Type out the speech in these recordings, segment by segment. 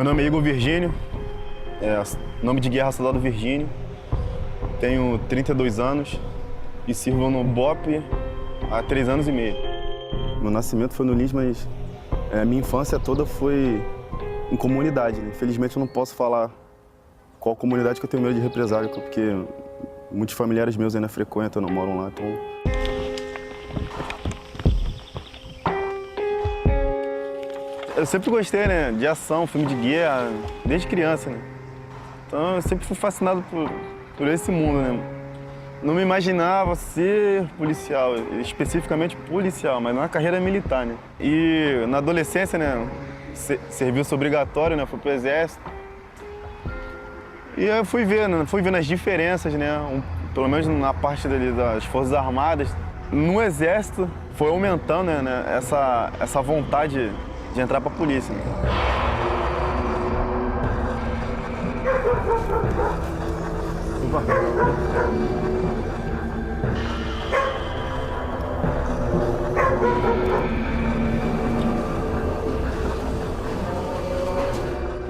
Meu nome é Igor Virgínio, nome de guerra Soldado Virgínio. Tenho 32 anos e sirvo no BOPE há 3 anos e meio. Meu nascimento foi no Lins, mas a minha infância toda foi em comunidade, né? Infelizmente eu não posso falar qual comunidade que eu tenho medo de represália, porque muitos familiares meus ainda frequentam, não moram lá, então... Eu sempre gostei, né, de ação, filme de guerra, desde criança, né? Então eu sempre fui fascinado por esse mundo, né? Não me imaginava ser policial, especificamente policial, mas na carreira militar, né? E na adolescência, né, serviço obrigatório, né, fui pro exército. E eu fui vendo as diferenças, né, pelo menos na parte das Forças Armadas. No exército foi aumentando, né, essa vontade de entrar pra polícia, né?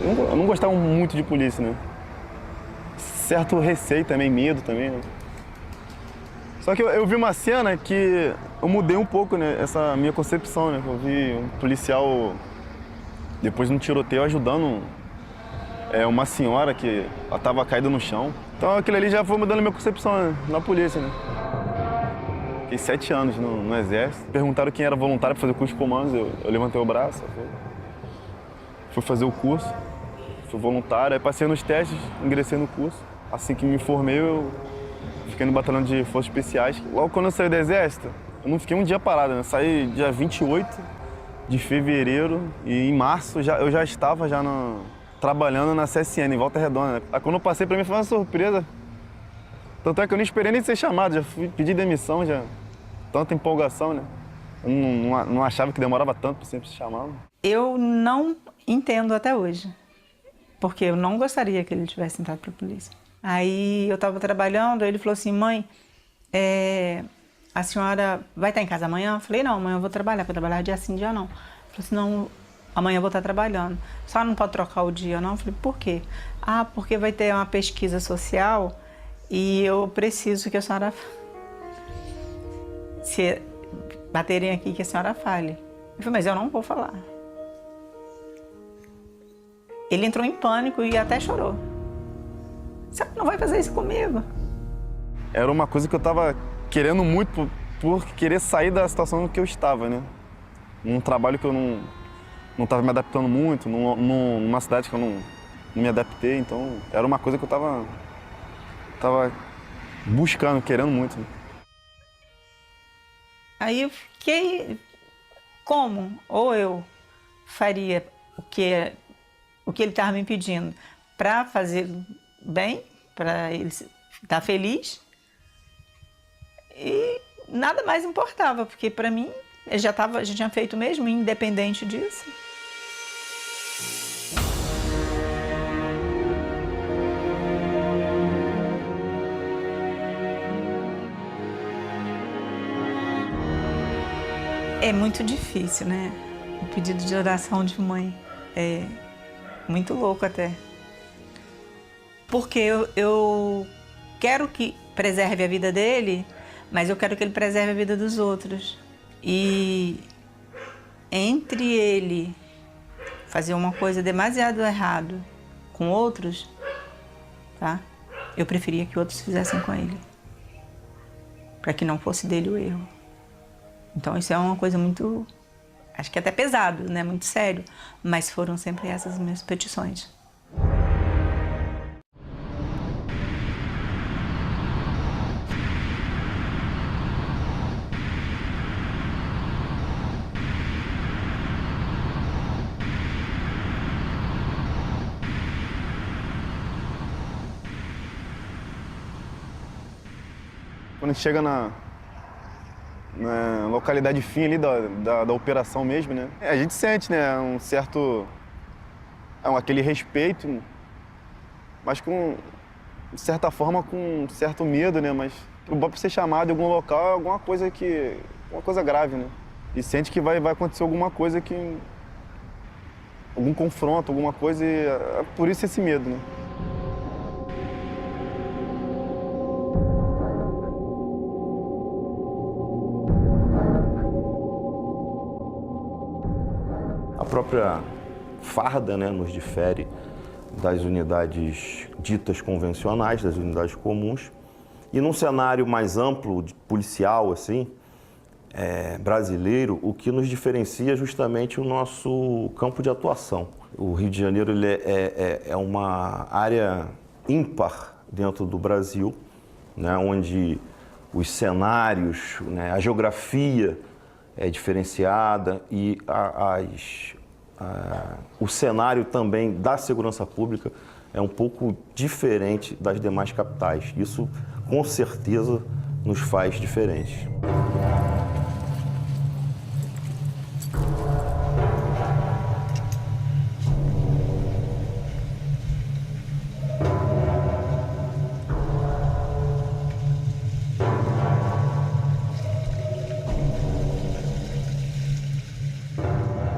Eu não gostava muito de polícia, né? Certo receio também, medo também, né? Só que eu vi uma cena que eu mudei um pouco, né, essa minha concepção, né? Eu vi um policial, depois de um tiroteio, ajudando uma senhora que estava caída no chão. Então aquilo ali já foi mudando a minha concepção, né, na polícia, né? Fiquei 7 anos no exército. Perguntaram quem era voluntário para fazer o curso de comandos, eu levantei o braço, fui fazer o curso, fui voluntário, aí passei nos testes, ingressei no curso. Assim que me formei, eu fiquei no batalhão de forças especiais. Logo quando eu saí do exército, eu não fiquei um dia parado, né? Eu saí dia 28 de fevereiro e em março eu já estava trabalhando na CSN, em Volta Redonda, né? Aí quando eu passei, pra mim foi uma surpresa. Tanto é que eu nem esperei nem ser chamado, já fui pedir demissão, já. Tanta empolgação, né? Eu não achava que demorava tanto para sempre se chamar. Eu não entendo até hoje, porque eu não gostaria que ele tivesse entrado para a polícia. Aí eu estava trabalhando, ele falou assim, mãe, a senhora vai estar em casa amanhã? Eu falei, não, amanhã eu vou trabalhar dia sim, dia não. Ele falou assim, não, amanhã eu vou estar trabalhando. A senhora não pode trocar o dia, não? Eu falei, por quê? Ah, porque vai ter uma pesquisa social e eu preciso que a senhora, se baterem aqui, que a senhora fale. Eu falei, mas eu não vou falar. Ele entrou em pânico e até chorou. Você não vai fazer isso comigo? Era uma coisa que eu estava querendo muito por querer sair da situação que eu estava, né? Num trabalho que eu não estava me adaptando muito, numa cidade que eu não me adaptei, então era uma coisa que eu estava buscando, querendo muito. Né? Aí eu fiquei, como? Ou eu faria o que ele estava me pedindo para fazer bem, para ele estar feliz, e nada mais importava, porque para mim ele já tinha feito mesmo, independente disso. É muito difícil, né? O pedido de oração de mãe é muito louco até. Porque eu quero que preserve a vida dele, mas eu quero que ele preserve a vida dos outros. E entre ele fazer uma coisa demasiado errado com outros, tá? Eu preferia que outros fizessem com ele, para que não fosse dele o erro. Então isso é uma coisa muito, acho que até pesado, né? Muito sério, mas foram sempre essas minhas petições. Quando a gente chega na localidade fim ali da operação mesmo, né? A gente sente, né, um certo... aquele respeito, mas de certa forma com um certo medo, né? Mas o BOPE ser chamado em algum local é alguma coisa grave, né? E sente que vai acontecer alguma coisa que algum confronto, alguma coisa, e é por isso esse medo, né? A própria farda, né, nos difere das unidades ditas convencionais, das unidades comuns. E num cenário mais amplo, policial, assim, brasileiro, o que nos diferencia é justamente o nosso campo de atuação. O Rio de Janeiro ele é uma área ímpar dentro do Brasil, né, onde os cenários, né, a geografia é diferenciada e o cenário também da segurança pública é um pouco diferente das demais capitais. Isso, com certeza, nos faz diferentes.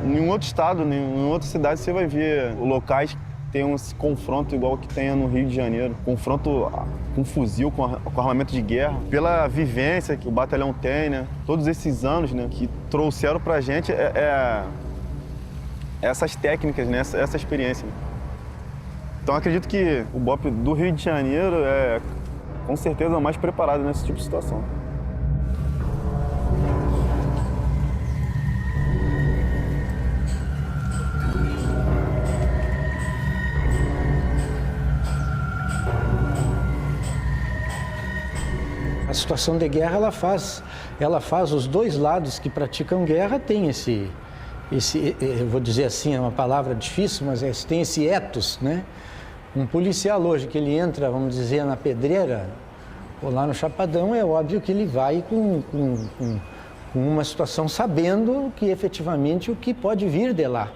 Em um outro estado, em outra cidade, você vai ver locais que tem um confronto igual que tem no Rio de Janeiro. Confronto com fuzil, com armamento de guerra. Pela vivência que o batalhão tem, né? Todos esses anos, né, que trouxeram pra gente essas técnicas, né, essa experiência. Então acredito que o BOPE do Rio de Janeiro é, com certeza, o mais preparado nesse tipo de situação. A situação de guerra, ela faz os dois lados que praticam guerra, tem eu vou dizer assim, é uma palavra difícil, mas tem esse ethos, né? Um policial hoje que ele entra, vamos dizer, na pedreira, ou lá no Chapadão, é óbvio que ele vai com uma situação sabendo que efetivamente o que pode vir de lá.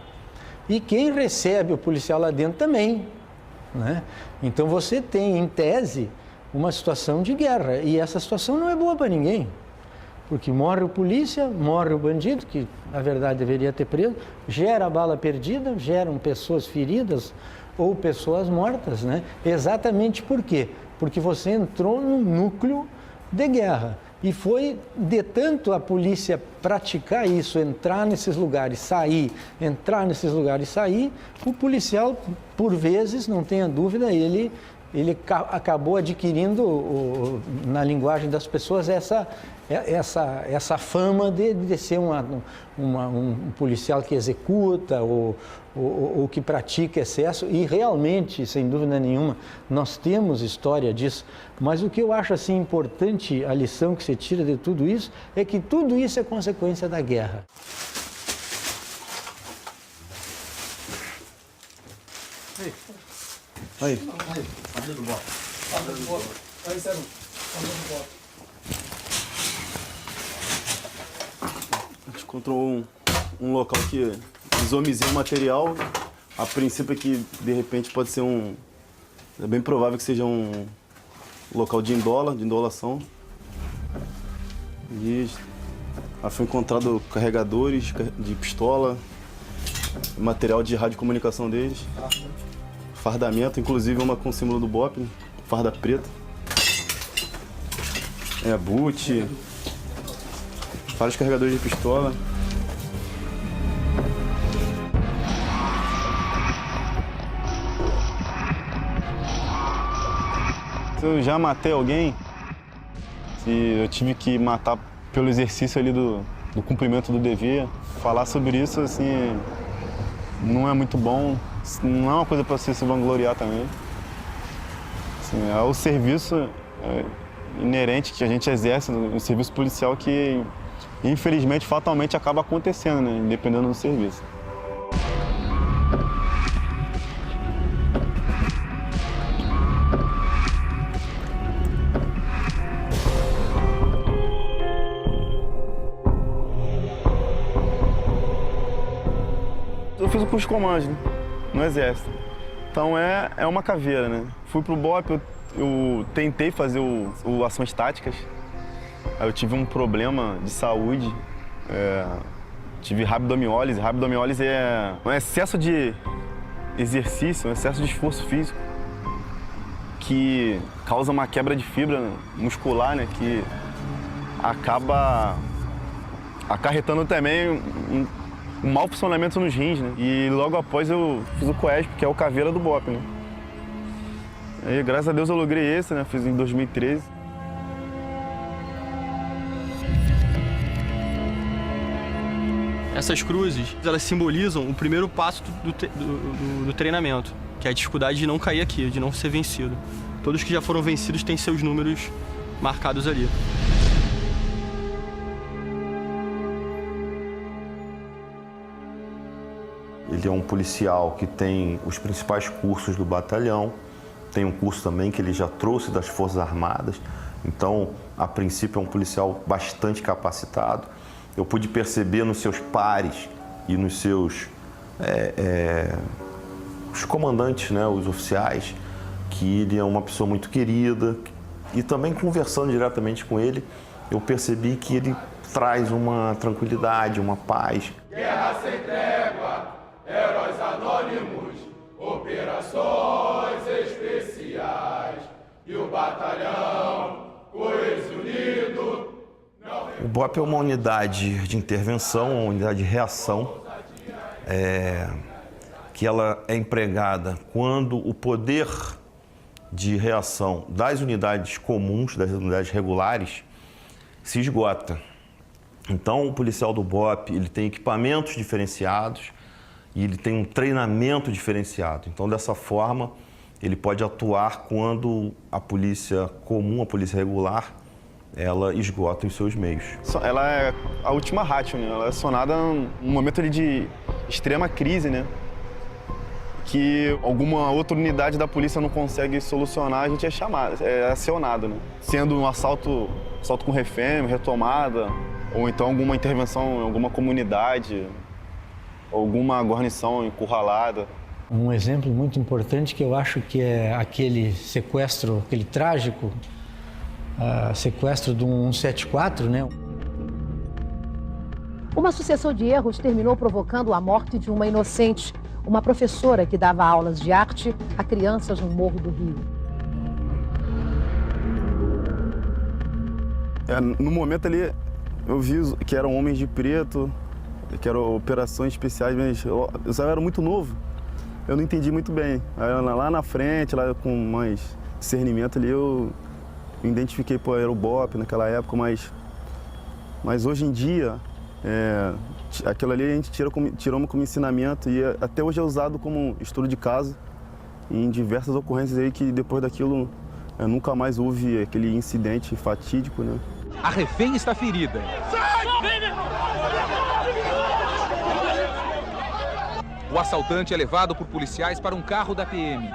E quem recebe o policial lá dentro também, né? Então você tem, em tese, uma situação de guerra, e essa situação não é boa para ninguém, porque morre o polícia, morre o bandido, que na verdade deveria ter preso, gera bala perdida, geram pessoas feridas ou pessoas mortas, né? Exatamente por quê? Porque você entrou num núcleo de guerra. E foi de tanto a polícia praticar isso, entrar nesses lugares, sair, entrar nesses lugares, sair, o policial, por vezes, não tenha dúvida, ele acabou adquirindo, na linguagem das pessoas, essa fama de ser um policial que executa ou que pratica excesso, e realmente, sem dúvida nenhuma, nós temos história disso, mas o que eu acho assim importante, a lição que se tira de tudo isso, é que tudo isso é consequência da guerra. Aí. A gente encontrou um local que desomisei o material. A princípio aqui, de repente, pode ser é bem provável que seja um local de indolação. E foi encontrado carregadores de pistola, material de radiocomunicação deles. Fardamento, inclusive uma com símbolo do BOPE, farda preta. Boot, vários carregadores de pistola. Se eu já matei alguém, se eu tive que matar pelo exercício ali do cumprimento do dever, falar sobre isso, assim, não é muito bom. Não é uma coisa para você se vangloriar também. Assim, é o serviço inerente que a gente exerce, o serviço policial, que infelizmente, fatalmente acaba acontecendo, né? Dependendo do serviço. Eu fiz o curso de comando, né? No Exército. Então é uma caveira, né? Fui pro BOPE, eu tentei fazer o ações táticas. Aí eu tive um problema de saúde tive rabdomiólise. Rabdomiólise é um excesso de exercício, um excesso de esforço físico que causa uma quebra de fibra muscular, né? Que acaba acarretando também um mau funcionamento nos rins, né? E logo após eu fiz o COESP, que é o Caveira do BOPE, né? E graças a Deus eu logrei esse, né? Fiz em 2013. Essas cruzes, elas simbolizam o primeiro passo do treinamento, que é a dificuldade de não cair aqui, de não ser vencido. Todos que já foram vencidos têm seus números marcados ali. Ele é um policial que tem os principais cursos do batalhão, tem um curso também que ele já trouxe das Forças Armadas, então, a princípio, é um policial bastante capacitado. Eu pude perceber nos seus pares e nos seus os comandantes, né, os oficiais, que ele é uma pessoa muito querida. E também conversando diretamente com ele, eu percebi que ele traz uma tranquilidade, uma paz. Guerra sem trégua, heróis anônimos, operações especiais e o batalhão coeso unido. O BOPE é uma unidade de intervenção, uma unidade de reação, que ela é empregada quando o poder de reação das unidades comuns, das unidades regulares, se esgota. Então, o policial do BOPE, ele tem equipamentos diferenciados e ele tem um treinamento diferenciado. Então, dessa forma, ele pode atuar quando a polícia comum, a polícia regular, ela esgota os seus meios. Ela é a última ratio, né? Ela é acionada num momento ali de extrema crise, né? Que alguma outra unidade da polícia não consegue solucionar, a gente é chamado, é acionado, né? Sendo um assalto com refém, retomada, ou então alguma intervenção em alguma comunidade, alguma guarnição encurralada. Um exemplo muito importante que eu acho que é aquele sequestro, aquele trágico sequestro do 174, né? Uma sucessão de erros terminou provocando a morte de uma inocente, uma professora que dava aulas de arte a crianças no Morro do Rio. No momento ali, eu vi que eram homens de preto, que eram operações especiais, mas eu era muito novo. Eu não entendi muito bem. Aí, lá na frente, lá com mais discernimento ali, eu me identifiquei, pô, era o BOPE naquela época, mas hoje em dia, aquilo ali a gente tirou como ensinamento e até hoje é usado como estudo de caso em diversas ocorrências aí que depois daquilo nunca mais houve aquele incidente fatídico, né? A refém está ferida. O assaltante é levado por policiais para um carro da PM.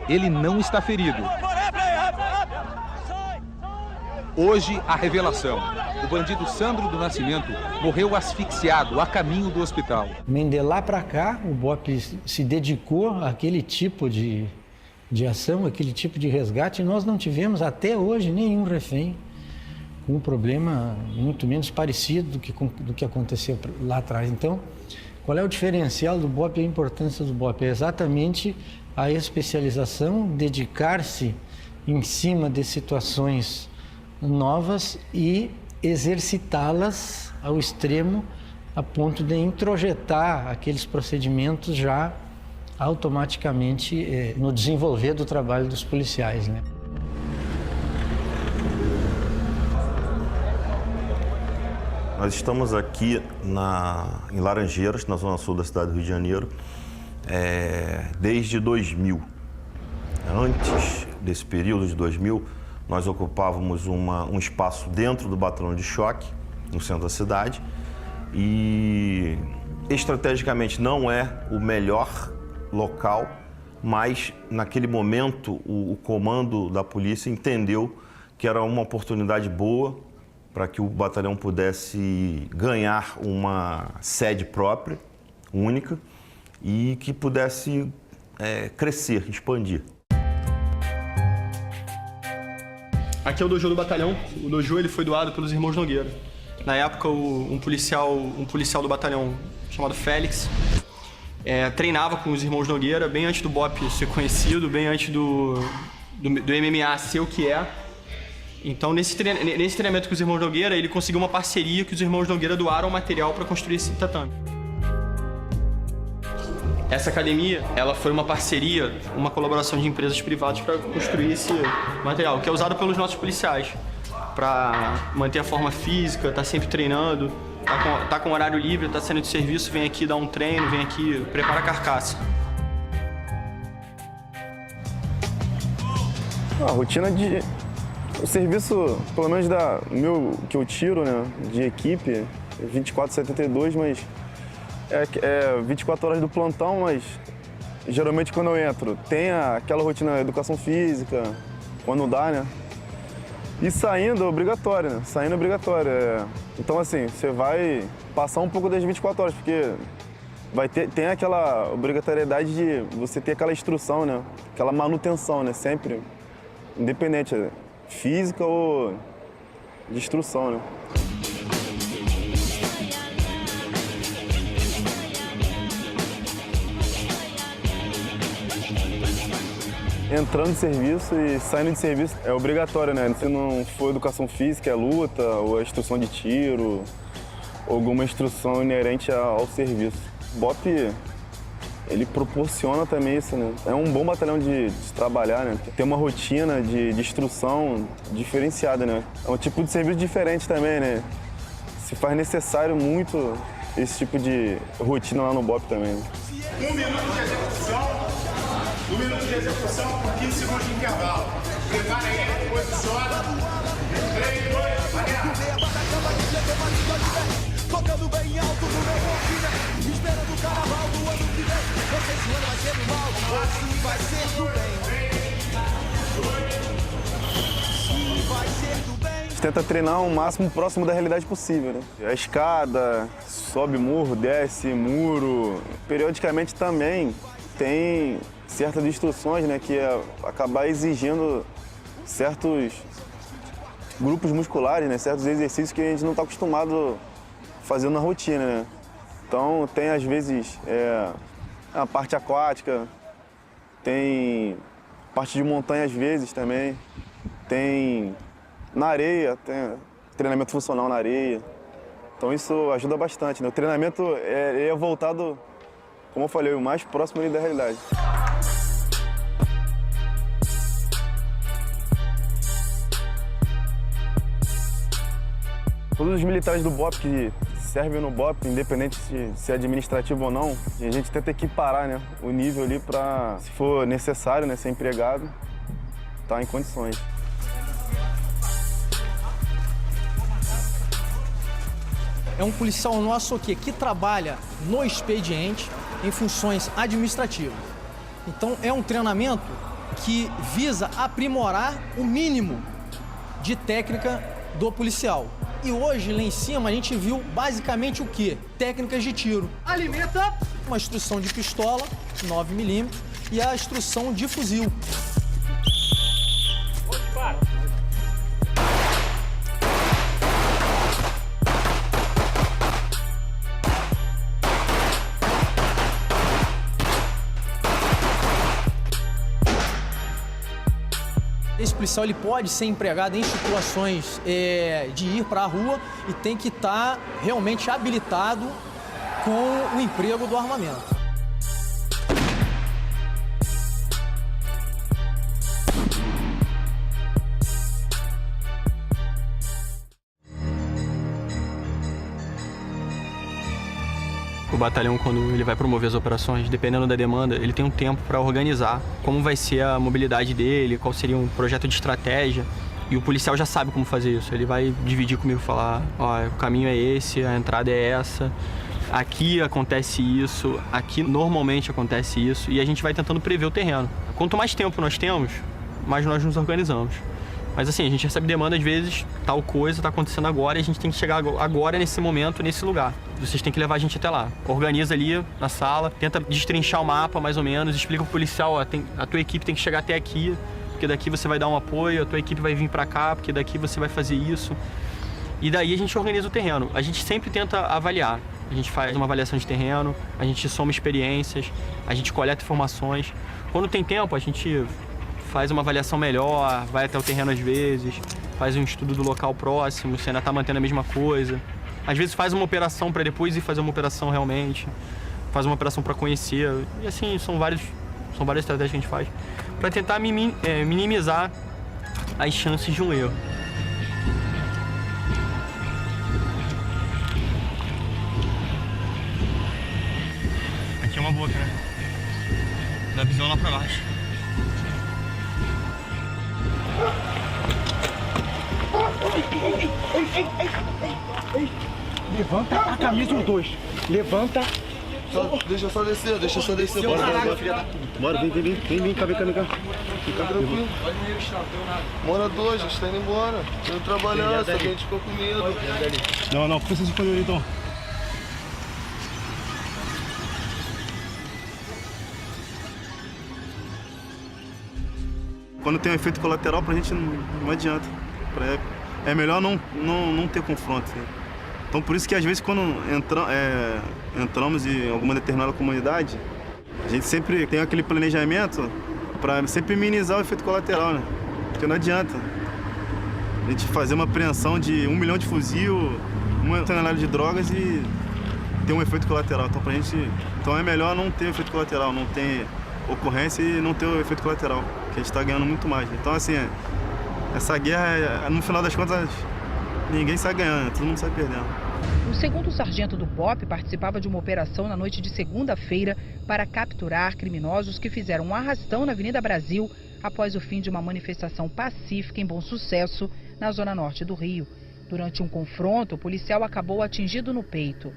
Ele não está ferido. Hoje, a revelação. O bandido Sandro do Nascimento morreu asfixiado a caminho do hospital. De lá para cá, o BOPE se dedicou àquele tipo de ação, aquele tipo de resgate. E nós não tivemos até hoje nenhum refém com um problema muito menos parecido do que aconteceu lá atrás. Então, qual é o diferencial do BOPE e a importância do BOPE? É exatamente a especialização, dedicar-se em cima de situações novas e exercitá-las ao extremo a ponto de introjetar aqueles procedimentos já automaticamente no desenvolver do trabalho dos policiais, né? Nós estamos aqui em Laranjeiras, na zona sul da cidade do Rio de Janeiro, desde 2000. Antes desse período de 2000, nós ocupávamos um espaço dentro do batalhão de choque, no centro da cidade, e estrategicamente não é o melhor local, mas naquele momento o comando da polícia entendeu que era uma oportunidade boa para que o batalhão pudesse ganhar uma sede própria, única, e que pudesse crescer, expandir. Aqui é o dojo do batalhão. O dojo ele foi doado pelos irmãos Nogueira. Na época, um policial do batalhão chamado Félix treinava com os irmãos Nogueira bem antes do BOPE ser conhecido, bem antes do MMA ser o que é. Então, nesse treinamento com os irmãos Nogueira, ele conseguiu uma parceria que os irmãos Nogueira doaram material para construir esse tatame. Essa academia, ela foi uma parceria, uma colaboração de empresas privadas para construir esse material, que é usado pelos nossos policiais, para manter a forma física, tá sempre treinando, tá com horário livre, tá saindo de serviço, vem aqui dar um treino, vem aqui, prepara a carcaça. A rotina de... O serviço, pelo menos que eu tiro, né, de equipe, 24/72, mas é 24 horas do plantão, mas geralmente quando eu entro tem aquela rotina educação física, quando dá, né? E saindo é obrigatório, né? Saindo é obrigatório. Então, assim, você vai passar um pouco das 24 horas, porque tem aquela obrigatoriedade de você ter aquela instrução, né? Aquela manutenção, né? Sempre, independente, física ou de instrução, né? Entrando de serviço e saindo de serviço é obrigatório, né? Se não for educação física, é luta, ou instrução de tiro, ou alguma instrução inerente ao serviço. O BOPE, ele proporciona também isso, né? É um bom batalhão de trabalhar, né? Tem uma rotina de instrução diferenciada, né? É um tipo de serviço diferente também, né? Se faz necessário muito esse tipo de rotina lá no BOPE também, né? 1 minuto de execução. 1 minuto de execução por 15 segundos de intervalo. Prepara aí, posiciona. 3, 2, variar. Tocando bem alto no meu ouvido, esperando o carnaval do ano que vem. Não sei se o ano vai ser do mal, ou se vai ser do bem. Se vai ser do bem. A gente tenta treinar o máximo próximo da realidade possível, né? A escada, sobe morro, desce muro. Periodicamente também tem certas instruções, né, que é acabar exigindo certos grupos musculares, né, certos exercícios que a gente não está acostumado a fazer na rotina, né? Então tem às vezes a parte aquática, tem parte de montanha às vezes também, tem na areia, tem treinamento funcional na areia. Então isso ajuda bastante, né? O treinamento é voltado, como eu falei, o mais próximo ali da realidade. Todos os militares do BOPE que servem no BOPE, independente se é administrativo ou não, a gente tenta equiparar, né, o nível ali para, se for necessário, né, ser empregado, estar em condições. É um policial nosso que trabalha no expediente em funções administrativas. Então é um treinamento que visa aprimorar o mínimo de técnica do policial. E hoje, lá em cima, a gente viu basicamente o quê? Técnicas de tiro. Alimenta! Uma instrução de pistola, 9mm, e a instrução de fuzil. Esse policial ele pode ser empregado em situações de ir para a rua e tem que estar realmente habilitado com o emprego do armamento. O batalhão, quando ele vai promover as operações, dependendo da demanda, ele tem um tempo para organizar como vai ser a mobilidade dele, qual seria um projeto de estratégia. E o policial já sabe como fazer isso. Ele vai dividir comigo, falar, ó, o caminho é esse, a entrada é essa, aqui acontece isso, aqui normalmente acontece isso, e a gente vai tentando prever o terreno. Quanto mais tempo nós temos, mais nós nos organizamos. Mas assim, a gente recebe demanda, às vezes, tal coisa está acontecendo agora e a gente tem que chegar agora, nesse momento, nesse lugar. Vocês têm que levar a gente até lá. Organiza ali na sala, tenta destrinchar o mapa, mais ou menos, explica pro policial, ó, a tua equipe tem que chegar até aqui, porque daqui você vai dar um apoio, a tua equipe vai vir para cá, porque daqui você vai fazer isso. E daí a gente organiza o terreno. A gente sempre tenta avaliar. A gente faz uma avaliação de terreno, a gente soma experiências, a gente coleta informações. Quando tem tempo, a gente faz uma avaliação melhor, vai até o terreno às vezes, faz um estudo do local próximo, se ainda está mantendo a mesma coisa. Às vezes faz uma operação para depois ir fazer uma operação realmente, faz uma operação para conhecer. E assim, são várias estratégias que a gente faz para tentar minimizar as chances de um erro. Aqui é uma boca, né? Dá visão lá pra baixo. Levanta a camisa os dois. Levanta. Deixa eu só descer. Bora, vem cá. Fica tranquilo. Bora dois, a gente tá indo embora. Tô indo trabalhar, só que a gente ficou com medo. Não, precisa de coisa então. Quando tem um efeito colateral, pra gente não adianta. É melhor não ter confronto. Né? Então por isso que às vezes quando entramos em alguma determinada comunidade, a gente sempre tem aquele planejamento para sempre minimizar o efeito colateral, né? Porque não adianta a gente fazer uma apreensão de 1 milhão de fuzil, 1 tonelada de drogas e ter um efeito colateral. Então é melhor não ter efeito colateral, não ter ocorrência e não ter o efeito colateral, que a gente está ganhando muito mais. Então assim, essa guerra, no final das contas, ninguém sai ganhando, todo mundo sai perdendo. O segundo sargento do BOPE participava de uma operação na noite de segunda-feira para capturar criminosos que fizeram um arrastão na Avenida Brasil após o fim de uma manifestação pacífica em Bom Sucesso, na zona norte do Rio. Durante um confronto, o policial acabou atingido no peito.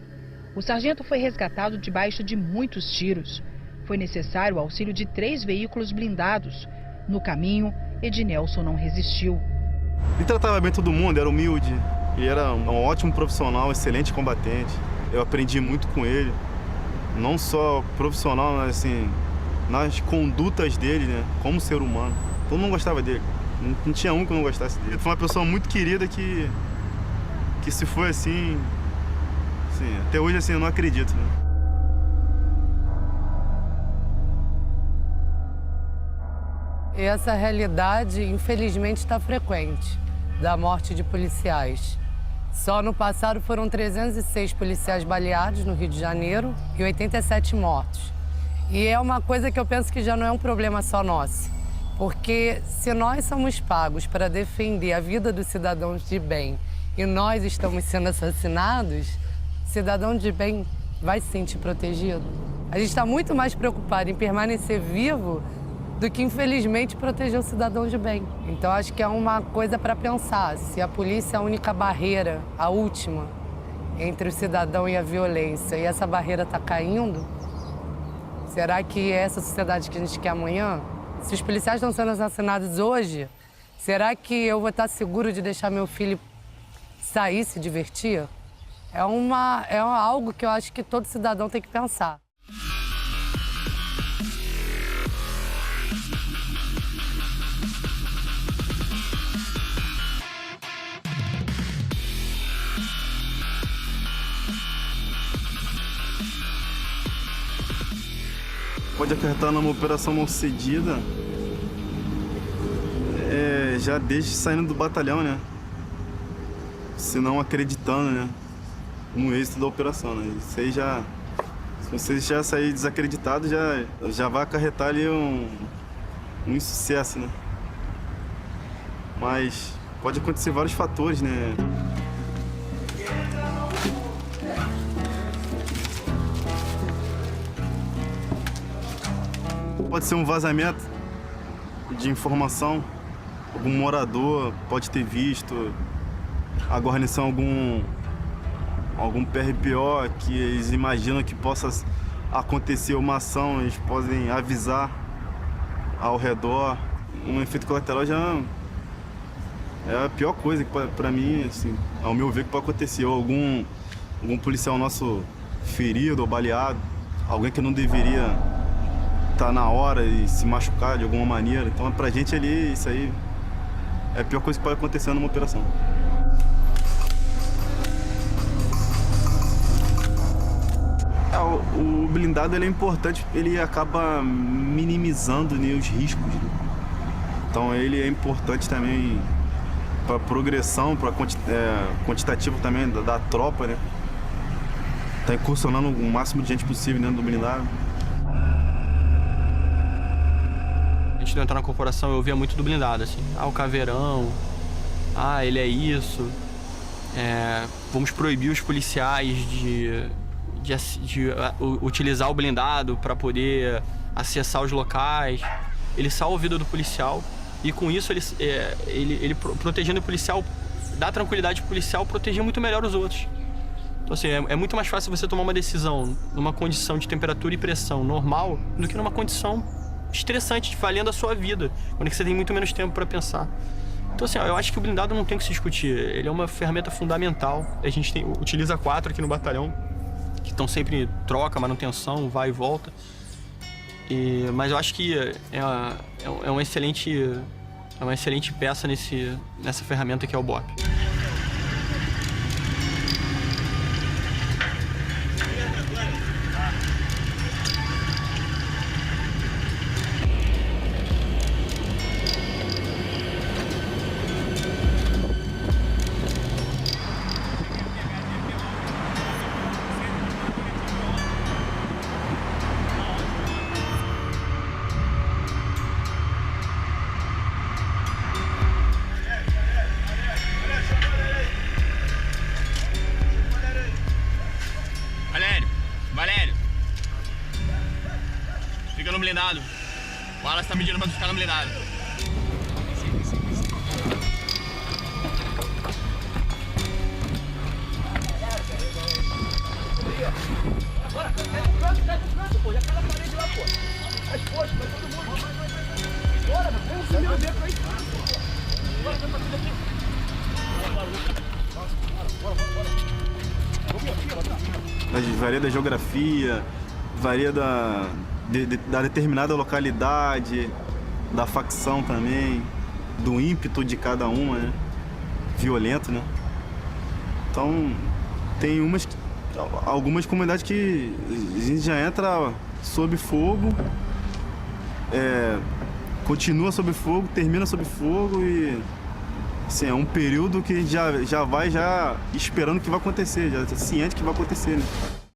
O sargento foi resgatado debaixo de muitos tiros. Foi necessário o auxílio de 3 veículos blindados. No caminho, Ednelson não resistiu. Ele tratava bem todo mundo, era humilde. Ele era um ótimo profissional, excelente combatente. Eu aprendi muito com ele. Não só profissional, mas assim, nas condutas dele, né? Como ser humano. Todo mundo gostava dele. Não tinha um que não gostasse dele. Foi uma pessoa muito querida que se foi assim até hoje assim, eu não acredito, né? Essa realidade, infelizmente, está frequente, da morte de policiais. Só no passado foram 306 policiais baleados no Rio de Janeiro e 87 mortos. E é uma coisa que eu penso que já não é um problema só nosso. Porque se nós somos pagos para defender a vida dos cidadãos de bem e nós estamos sendo assassinados, cidadão de bem vai se sentir protegido. A gente está muito mais preocupado em permanecer vivo do que, infelizmente, proteger o cidadão de bem. Então, acho que é uma coisa para pensar. Se a polícia é a única barreira, a última, entre o cidadão e a violência, e essa barreira está caindo, será que é essa sociedade que a gente quer amanhã? Se os policiais estão sendo assassinados hoje, será que eu vou estar seguro de deixar meu filho sair, se divertir? É algo que eu acho que todo cidadão tem que pensar. Pode acarretar numa operação mal sucedida, já desde saindo do batalhão, né? Se não acreditando, né? No êxito da operação, né? Isso aí já... Se você já sair desacreditado, já vai acarretar ali um insucesso, né? Mas pode acontecer vários fatores, né? Pode ser um vazamento de informação, algum morador pode ter visto a guarnição, algum PRPO que eles imaginam que possa acontecer uma ação, eles podem avisar ao redor. Um efeito colateral já é a pior coisa que para mim, assim, ao meu ver, que pode acontecer. Ou algum policial nosso ferido ou baleado, alguém que não deveria estar na hora e se machucar de alguma maneira. Então, pra gente ali, isso aí é a pior coisa que pode acontecer numa operação. O blindado ele é importante, ele acaba minimizando, né, os riscos. Né? Então ele é importante também para progressão, para quantitativo também da tropa, né? Tá incursionando o máximo de gente possível dentro do blindado. Antes de eu entrar na corporação, eu ouvia muito do blindado, assim. O caveirão, ele é isso. Vamos proibir os policiais de utilizar o blindado para poder acessar os locais. Ele salva a vida do policial e com isso ele protegendo o policial, dá tranquilidade pro policial proteger muito melhor os outros. Então assim, é muito mais fácil você tomar uma decisão numa condição de temperatura e pressão normal do que numa condição estressante, valendo a sua vida, quando você tem muito menos tempo para pensar. Então assim, eu acho que o blindado não tem que se discutir, ele é uma ferramenta fundamental. A gente utiliza 4 aqui no batalhão, que estão sempre em troca, manutenção, vai e volta. Mas eu acho que é uma excelente peça nessa ferramenta que é o BOP. Valério, fica no blindado. O Wallace tá medindo pra tu ficar no blindado. Pô, já cai na parede lá, pô. As costas, vai todo mundo. Bora, meu. Vem o primeiro ver pra isso. Bora, vem pra tudo aqui. Varia da geografia, varia da determinada localidade, da facção também, do ímpeto de cada uma, né? Violento, né? Então, tem algumas comunidades que a gente já entra sob fogo, continua sob fogo, termina sob fogo e assim, é um período que já vai esperando o que vai acontecer, já ciente que vai acontecer, né?